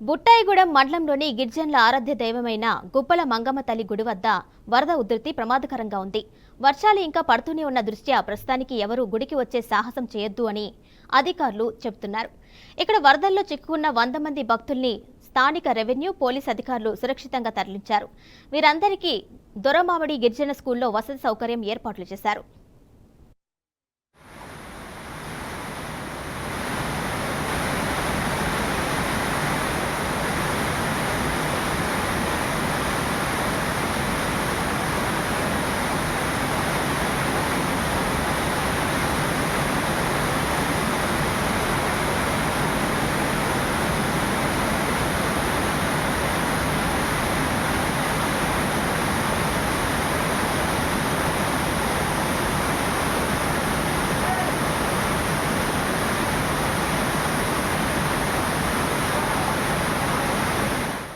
బుట్టాయిగూడెం మండలంలోని గిరిజనుల ఆరాధ్య దైవమైన గుబ్బల మంగమ్మ తల్లి గుడి వద్ద వరద ఉధృతి ప్రమాదకరంగా ఉంది. వర్షాలు ఇంకా పడుతూనే ఉన్న దృష్ట్యా ప్రస్తుతానికి ఎవరూ గుడికి వచ్చే సాహసం చేయొద్దు అని అధికారులు చెబుతున్నారు. ఇక్కడ వరదల్లో చిక్కుకున్న 100 మంది భక్తుల్ని స్థానిక రెవెన్యూ, పోలీస్ అధికారులు సురక్షితంగా తరలించారు. వీరందరికీ దొరమామిడి గిరిజన స్కూల్లో వసతి సౌకర్యం ఏర్పాట్లు చేశారు.